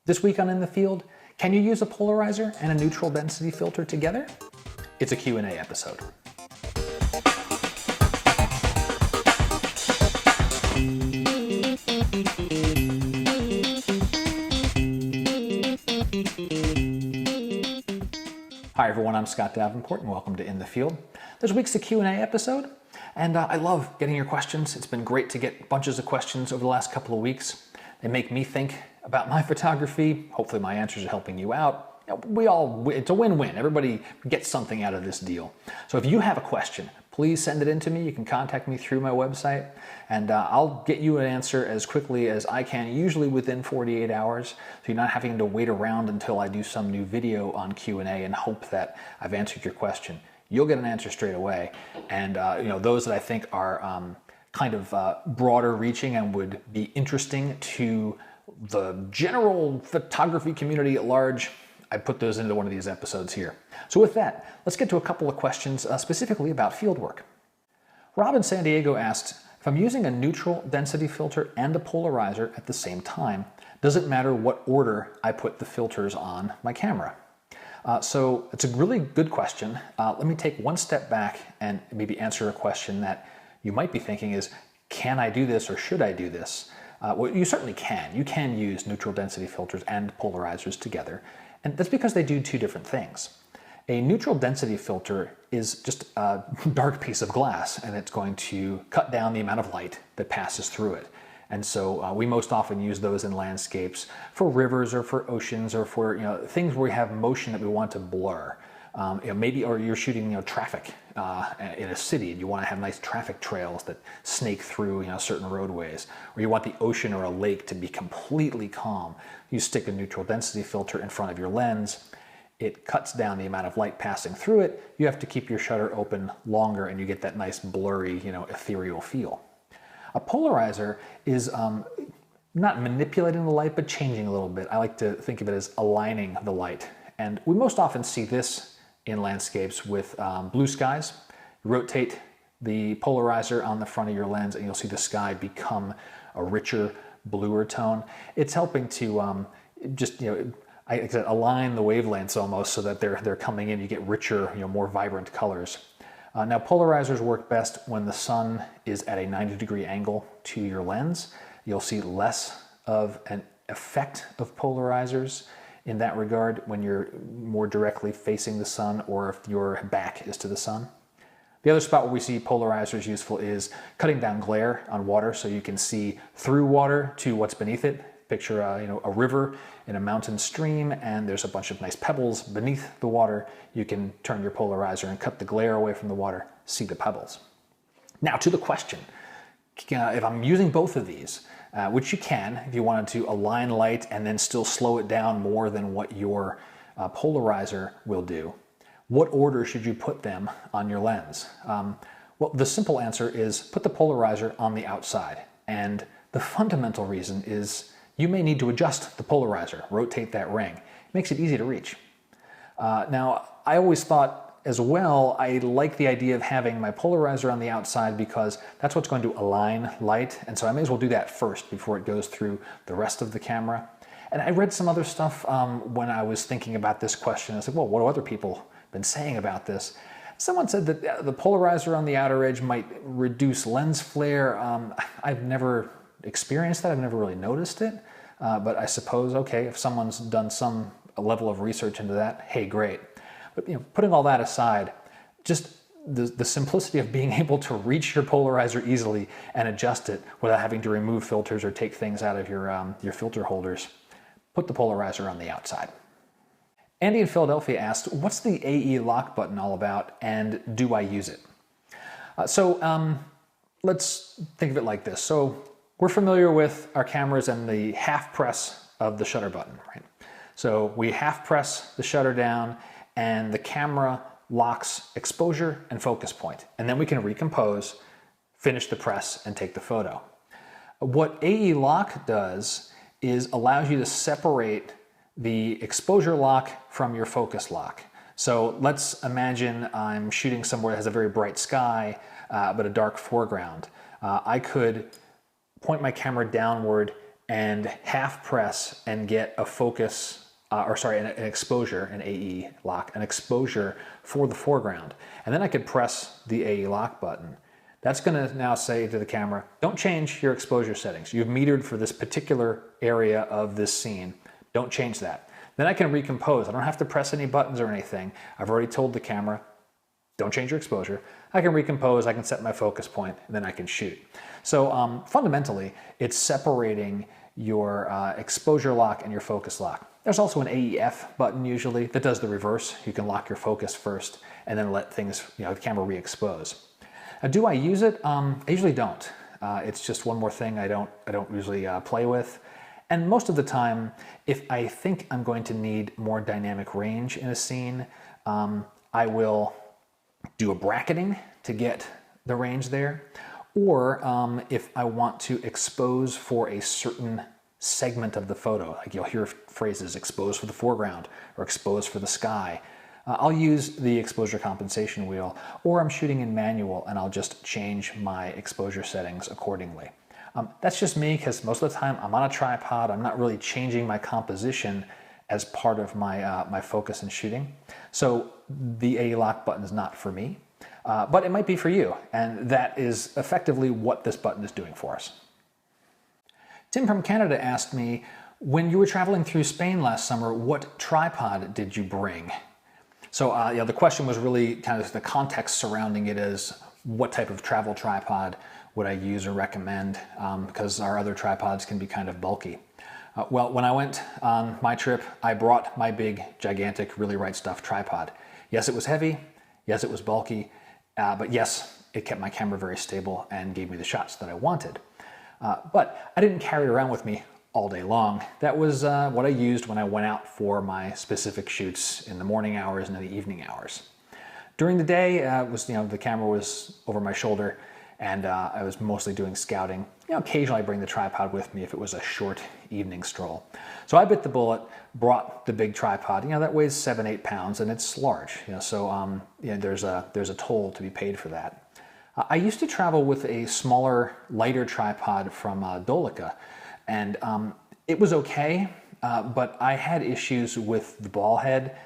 This week on In the Field, can you use a polarizer and a neutral density filter together? It's a Q&A episode. Hi everyone, I'm Scott Davenport and welcome to In the Field. This week's a Q&A episode, and I love getting your questions. It's been great to get bunches of questions over the last couple of weeks. They make me think about my photography. Hopefully my answers are helping you out. It's a win-win. Everybody gets something out of this deal. So if you have a question, please send it in to me. You can contact me through my website, and I'll get you an answer as quickly as I can, usually within 48 hours. So you're not having to wait around until I do some new video on Q&A and hope that I've answered your question. You'll get an answer straight away. And those that I think are kind of broader reaching and would be interesting to the general photography community at large, I put those into one of these episodes here. So with that, let's get to a couple of questions specifically about fieldwork. Rob in San Diego asked, if I'm using a neutral density filter and a polarizer at the same time, does it matter what order I put the filters on my camera? So it's a really good question. Let me take one step back and maybe answer a question that you might be thinking is, can I do this or should I do this? Well, you certainly can. You can use neutral density filters and polarizers together, and that's because they do two different things. A neutral density filter is just a dark piece of glass, and it's going to cut down the amount of light that passes through it. And so we most often use those in landscapes for rivers or for oceans or for things where we have motion that we want to blur. Maybe, or you're shooting traffic in a city and you want to have nice traffic trails that snake through certain roadways, or you want the ocean or a lake to be completely calm. You stick a neutral density filter in front of your lens. It cuts down the amount of light passing through it. You have to keep your shutter open longer and you get that nice blurry, ethereal feel. A polarizer is not manipulating the light, but changing a little bit. I like to think of it as aligning the light. And we most often see this in landscapes with blue skies. You rotate the polarizer on the front of your lens and you'll see the sky become a richer, bluer tone. It's helping to I said, align the wavelengths almost so that they're coming in. You get richer, more vibrant colors. Now polarizers work best when the sun is at a 90-degree angle to your lens. You'll see less of an effect of polarizers in that regard when you're more directly facing the sun or if your back is to the sun. The other spot where we see polarizers useful is cutting down glare on water so you can see through water to what's beneath it. Picture a river in a mountain stream and there's a bunch of nice pebbles beneath the water. You can turn your polarizer and cut the glare away from the water, see the pebbles. Now to the question, if I'm using both of these, which you can if you wanted to align light and then still slow it down more than what your polarizer will do, what order should you put them on your lens? Well, the simple answer is put the polarizer on the outside. And the fundamental reason is you may need to adjust the polarizer, rotate that ring. It makes it easy to reach. Now, I always thought as well, I like the idea of having my polarizer on the outside because that's what's going to align light. And so I may as well do that first before it goes through the rest of the camera. And I read some other stuff when I was thinking about this question. I said, well, what have other people been saying about this? Someone said that the polarizer on the outer edge might reduce lens flare. I've never experienced that. I've never really noticed it. But I suppose, okay, if someone's done some level of research into that, hey, great. But putting all that aside, just the simplicity of being able to reach your polarizer easily and adjust it without having to remove filters or take things out of your filter holders, put the polarizer on the outside. Andy in Philadelphia asked, what's the AE lock button all about and do I use it? Let's think of it like this. So we're familiar with our cameras and the half press of the shutter button, right? So we half press the shutter down and the camera locks exposure and focus point. And then we can recompose, finish the press, and take the photo. What AE lock does is allows you to separate the exposure lock from your focus lock. So let's imagine I'm shooting somewhere that has a very bright sky, but a dark foreground. I could point my camera downward and half press and get a focus, an exposure, an AE lock, an exposure for the foreground. And then I could press the AE lock button. That's gonna now say to the camera, don't change your exposure settings. You've metered for this particular area of this scene. Don't change that. Then I can recompose. I don't have to press any buttons or anything. I've already told the camera, don't change your exposure. I can recompose, I can set my focus point, and then I can shoot. So fundamentally, it's separating your exposure lock and your focus lock. There's also an AEF button usually that does the reverse. You can lock your focus first and then let things, the camera re-expose. Do I use it? I usually don't. It's just one more thing I don't usually play with. And most of the time, if I think I'm going to need more dynamic range in a scene, I will do a bracketing to get the range there. Or if I want to expose for a certain segment of the photo, like you'll hear phrases expose for the foreground or expose for the sky, I'll use the exposure compensation wheel, or I'm shooting in manual and I'll just change my exposure settings accordingly. That's just me, because most of the time I'm on a tripod. I'm not really changing my composition as part of my, my focus in shooting. So the AE lock button is not for me, but it might be for you. And that is effectively what this button is doing for us. Tim from Canada asked me, when you were traveling through Spain last summer, what tripod did you bring? So the question was really kind of the context surrounding it as what type of travel tripod would I use or recommend, because our other tripods can be kind of bulky. Well, when I went on my trip, I brought my big, gigantic, really right stuff tripod. Yes, it was heavy. Yes, it was bulky. But yes, it kept my camera very stable and gave me the shots that I wanted. But I didn't carry it around with me all day long. That was what I used when I went out for my specific shoots in the morning hours and in the evening hours. During the day, the camera was over my shoulder, and I was mostly doing scouting. Occasionally I bring the tripod with me if it was a short evening stroll. So I bit the bullet, brought the big tripod. That weighs 7-8 pounds, and it's large. So there's a toll to be paid for that. I used to travel with a smaller, lighter tripod from Dolica, and it was okay, but I had issues with the ball head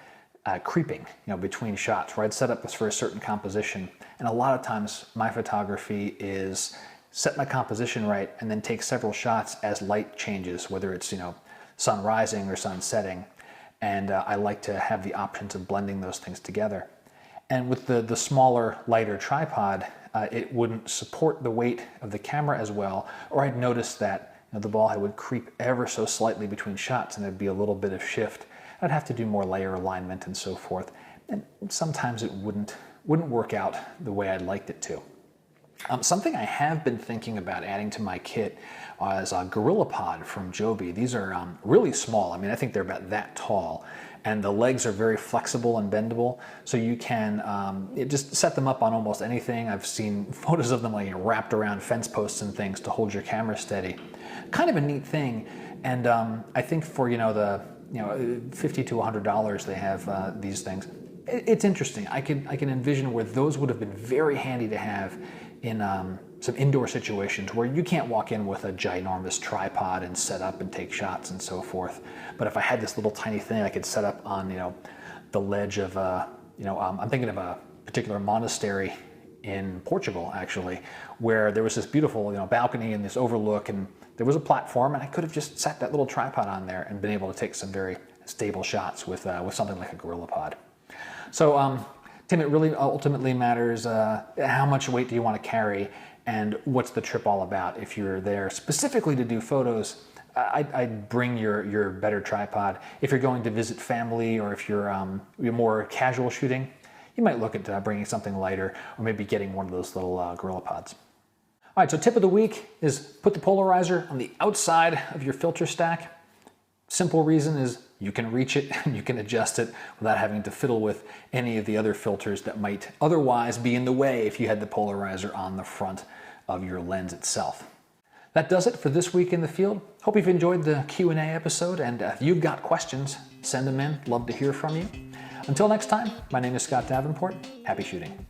creeping, between shots, where I'd set up this for a certain composition. And a lot of times my photography is set my composition right and then take several shots as light changes, whether it's, sun rising or sun setting. And I like to have the options of blending those things together. And with the smaller, lighter tripod, it wouldn't support the weight of the camera as well, or I'd notice that the ball head would creep ever so slightly between shots and there'd be a little bit of shift. I'd have to do more layer alignment and so forth. And sometimes it wouldn't work out the way I'd liked it to. Something I have been thinking about adding to my kit is a GorillaPod from Joby. These are really small. I think they're about that tall. And the legs are very flexible and bendable, so you can just set them up on almost anything. I've seen photos of them wrapped around fence posts and things to hold your camera steady. Kind of a neat thing, and I think for the $50 to $100 they have these things. It's interesting. I can envision where those would have been very handy to have in some indoor situations where you can't walk in with a ginormous tripod and set up and take shots and so forth. But if I had this little tiny thing I could set up on, the ledge of, I'm thinking of a particular monastery in Portugal, actually, where there was this beautiful, balcony and this overlook, and there was a platform, and I could have just set that little tripod on there and been able to take some very stable shots with something like a GorillaPod. So, Tim, it really ultimately matters how much weight do you want to carry and what's the trip all about. If you're there specifically to do photos, I'd bring your better tripod. If you're going to visit family, or if you're more casual shooting, you might look at bringing something lighter, or maybe getting one of those little GorillaPods. All right, so tip of the week is put the polarizer on the outside of your filter stack. Simple reason is you can reach it and you can adjust it without having to fiddle with any of the other filters that might otherwise be in the way if you had the polarizer on the front of your lens itself. That does it for this week in the field. Hope you've enjoyed the Q&A episode, and if you've got questions, send them in. Love to hear from you. Until next time, my name is Scott Davenport. Happy shooting.